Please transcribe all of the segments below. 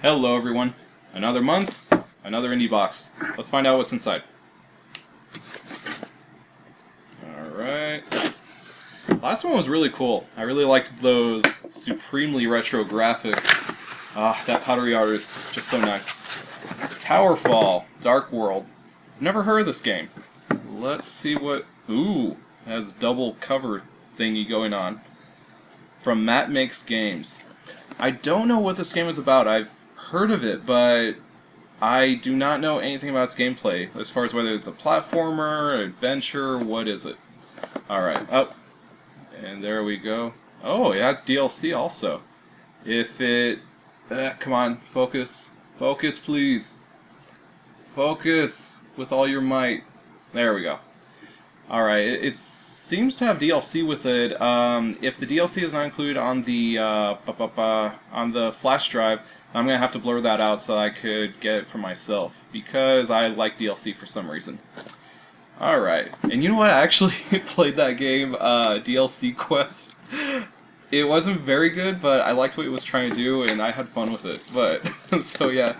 Hello everyone. Another month, another Indiebox. Let's find out what's inside. Alright. Last one was really cool. I really liked those supremely retro graphics. Ah, that pottery art is just so nice. Towerfall, Darkworld. Never heard of this game. Let's see what... Ooh, it has double cover thingy going on. From Matt Makes Games. I don't know what this game is about. I've heard of it, but I do not know anything about its gameplay, as far as whether it's a platformer, adventure, what is it? Alright, up. And there we go. Oh, it has DLC also. If it... come on, focus. Focus, please. Focus with all your might. There we go. Alright, it seems to have DLC with it. If the DLC is not included on the flash drive, I'm going to have to blur that out so I could get it for myself, because I like DLC for some reason. Alright, and you know what, I actually played that game, DLC Quest. It wasn't very good, but I liked what it was trying to do, and I had fun with it. But, so yeah,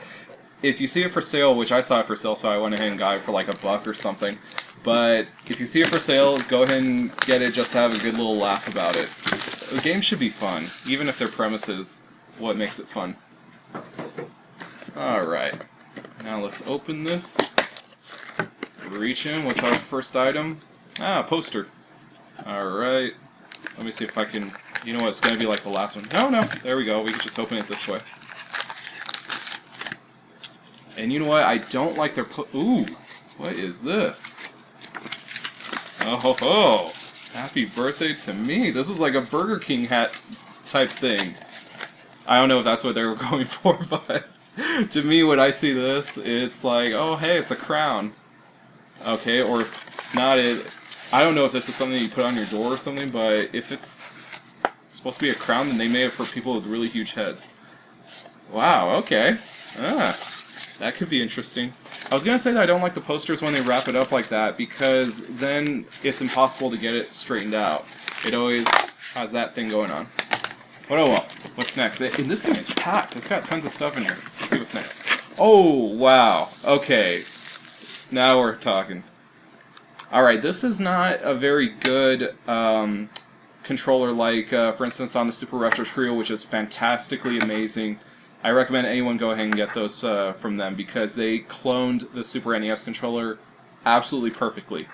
if you see it for sale, which I saw it for sale, so I went ahead and got it for like $1 or something. But if you see it for sale, go ahead and get it just to have a good little laugh about it. The game should be fun, even if their premise is what makes it fun. Alright, now let's open this. Reach in, what's our first item? Ah, poster. Alright, let me see if I can... You know what, it's going to be like the last one. No, there we go, we can just open it this way. And you know what, I don't like their... Ooh, what is this? Oh ho ho! Happy birthday to me! This is like a Burger King hat type thing. I don't know if that's what they were going for, but to me, when I see this, it's like, oh hey, it's a crown. Okay, or if not, I don't know if this is something you put on your door or something, but if it's supposed to be a crown, then they made it for people with really huge heads. Wow, okay. Ah, that could be interesting. I was going to say that I don't like the posters when they wrap it up like that, because then it's impossible to get it straightened out. It always has that thing going on. But oh well, what's next? And this thing is packed. It's got tons of stuff in here. Let's see what's next. Oh, wow. Okay. Now we're talking. Alright, this is not a very good controller like, for instance, on the Super Retro Trio, which is fantastically amazing. I recommend anyone go ahead and get those from them, because they cloned the Super NES controller absolutely perfectly.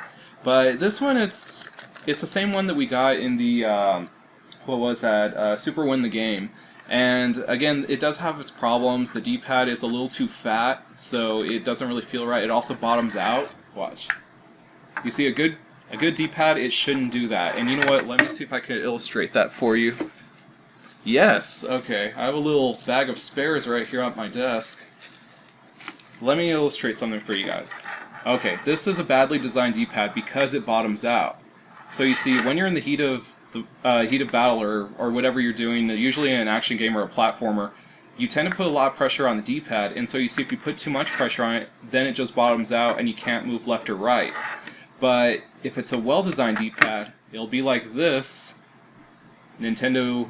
But this one, it's the same one that we got in the... what was that? Super Win the Game. And again, it does have its problems. The D-pad is a little too fat, so it doesn't really feel right. It also bottoms out. Watch. You see a good D-pad, it shouldn't do that. And you know what? Let me see if I can illustrate that for you. Yes, okay. I have a little bag of spares right here on my desk. Let me illustrate something for you guys. Okay, this is a badly designed D-pad because it bottoms out. So you see, when you're in the heat of battle or whatever you're doing, usually in an action game or a platformer, you tend to put a lot of pressure on the D-pad, and so you see if you put too much pressure on it, then it just bottoms out and you can't move left or right. But if it's a well-designed D-pad, it'll be like this Nintendo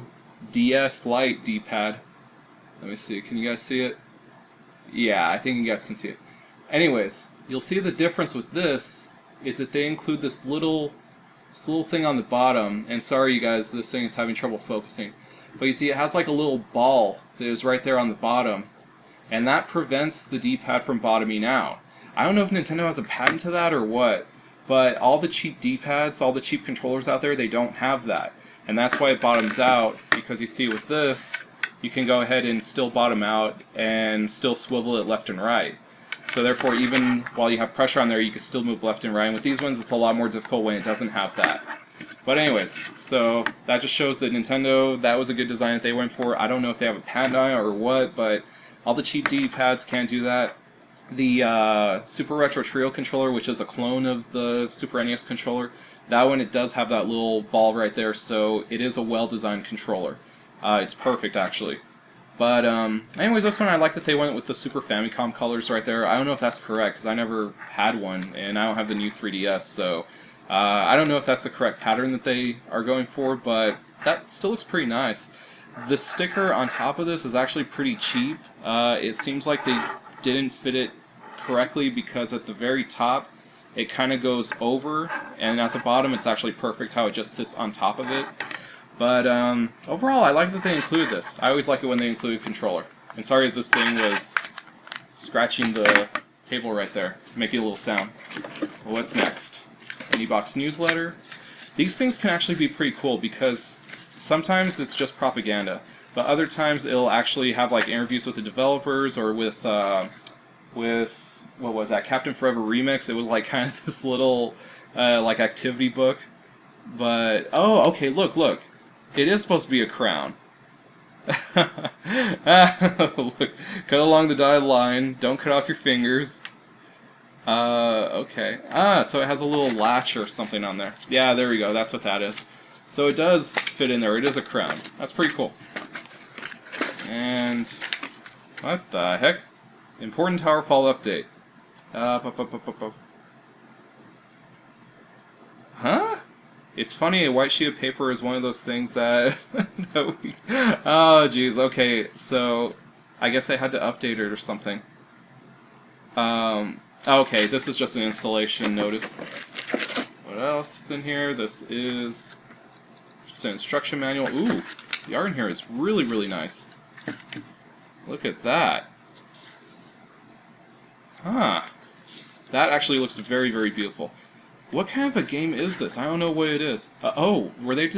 DS Lite D-pad. Let me see, can you guys see it? Yeah, I think you guys can see it. Anyways, you'll see the difference with this is that they include this little thing on the bottom, and sorry you guys, this thing is having trouble focusing. But you see it has like a little ball that is right there on the bottom, and that prevents the D-pad from bottoming out. I don't know if Nintendo has a patent to that or what, but all the cheap D-pads, all the cheap controllers out there, they don't have that. And that's why it bottoms out, because you see with this, you can go ahead and still bottom out and still swivel it left and right. So therefore, even while you have pressure on there, you can still move left and right. And with these ones, it's a lot more difficult when it doesn't have that. But anyways, so that just shows that Nintendo, that was a good design that they went for. I don't know if they have a patent on it or what, but all the cheap D-pads can't do that. The Super Retro Trio controller, which is a clone of the Super NES controller, that one, it does have that little ball right there, so it is a well-designed controller. It's perfect, actually. But, anyways, this one, I like that they went with the Super Famicom colors right there. I don't know if that's correct, because I never had one, and I don't have the new 3DS, so I don't know if that's the correct pattern that they are going for, but that still looks pretty nice. The sticker on top of this is actually pretty cheap. It seems like they didn't fit it correctly because at the very top it kind of goes over, and at the bottom it's actually perfect how it just sits on top of it. But overall, I like that they include this. I always like it when they include a controller. And sorry if this thing was scratching the table right there, making a little sound. Well, what's next? Indiebox newsletter. These things can actually be pretty cool because sometimes it's just propaganda, but other times it'll actually have like interviews with the developers or with what was that, Captain Forever Remix. It was like kind of this little like activity book. But oh, okay, look, it is supposed to be a crown. Look, cut along the dotted line. Don't cut off your fingers. Okay. So it has a little latch or something on there. Yeah, there we go. That's what that is. So it does fit in there. It is a crown. That's pretty cool. And what the heck? Important Towerfall update. Huh? It's funny, a white sheet of paper is one of those things that... that we... Oh, jeez. Okay, so I guess they had to update it or something. Okay, this is just an installation notice. What else is in here? This is just an instruction manual. Ooh, the art in here is really, really nice. Look at that. Huh. That actually looks very, very beautiful. What kind of a game is this? I don't know what it is. Oh, were they...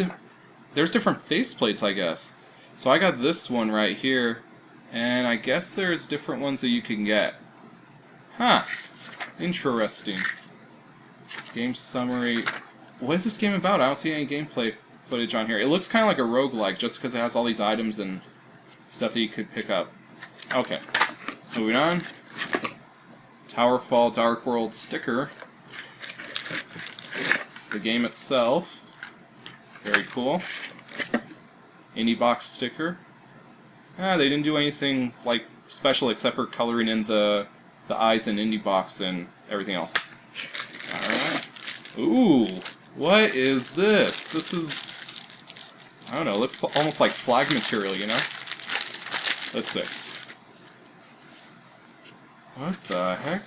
There's different faceplates, I guess. So I got this one right here, and I guess there's different ones that you can get. Huh. Interesting. Game summary. What is this game about? I don't see any gameplay footage on here. It looks kind of like a roguelike, just because it has all these items and stuff that you could pick up. Okay. Moving on. Towerfall Darkworld sticker. The game itself. Very cool. Indiebox sticker. They didn't do anything like special except for coloring in the eyes in Indiebox and everything else. Alright. Ooh, what is this? This is, I don't know, looks almost like flag material, you know? Let's see. What the heck?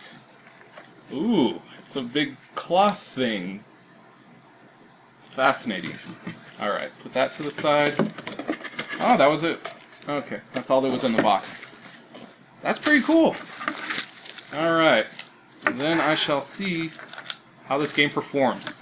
Ooh, it's a big cloth thing. Fascinating. Alright, put that to the side. Oh, that was it. Okay, that's all that was in the box. That's pretty cool. Alright, then I shall see how this game performs.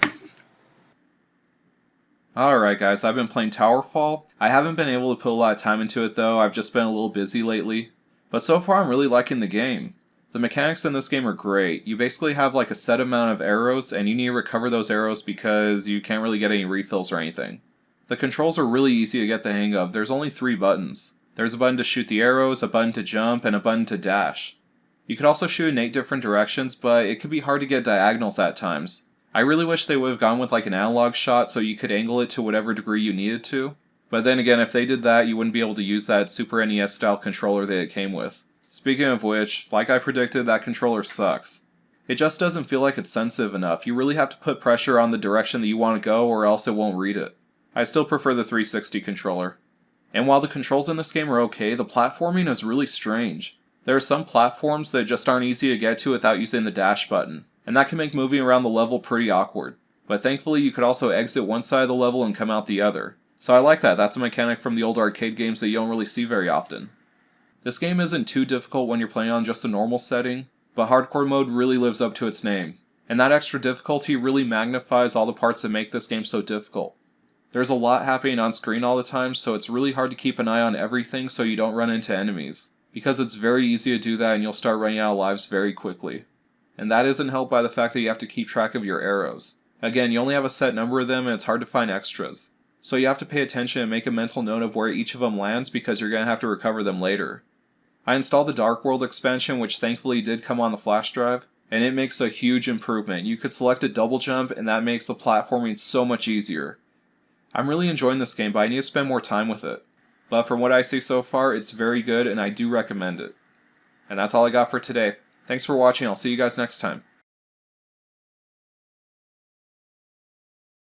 Alright guys, I've been playing Towerfall. I haven't been able to put a lot of time into it though, I've just been a little busy lately. But so far I'm really liking the game. The mechanics in this game are great. You basically have like a set amount of arrows and you need to recover those arrows because you can't really get any refills or anything. The controls are really easy to get the hang of. There's only 3 buttons. There's a button to shoot the arrows, a button to jump, and a button to dash. You could also shoot in 8 different directions, but it could be hard to get diagonals at times. I really wish they would have gone with like an analog shot so you could angle it to whatever degree you needed to. But then again, if they did that, you wouldn't be able to use that Super NES style controller that it came with. Speaking of which, like I predicted, that controller sucks. It just doesn't feel like it's sensitive enough. You really have to put pressure on the direction that you want to go or else it won't read it. I still prefer the 360 controller. And while the controls in this game are okay, the platforming is really strange. There are some platforms that just aren't easy to get to without using the dash button, and that can make moving around the level pretty awkward. But thankfully you could also exit one side of the level and come out the other. So I like that, that's a mechanic from the old arcade games that you don't really see very often. This game isn't too difficult when you're playing on just a normal setting, but hardcore mode really lives up to its name. And that extra difficulty really magnifies all the parts that make this game so difficult. There's a lot happening on screen all the time, so it's really hard to keep an eye on everything so you don't run into enemies. Because it's very easy to do that and you'll start running out of lives very quickly. And that isn't helped by the fact that you have to keep track of your arrows. Again, you only have a set number of them and it's hard to find extras. So you have to pay attention and make a mental note of where each of them lands because you're going to have to recover them later. I installed the Darkworld expansion, which thankfully did come on the flash drive, and it makes a huge improvement. You could select a double jump and that makes the platforming so much easier. I'm really enjoying this game, but I need to spend more time with it. But from what I see so far, it's very good and I do recommend it. And that's all I got for today. Thanks for watching, I'll see you guys next time.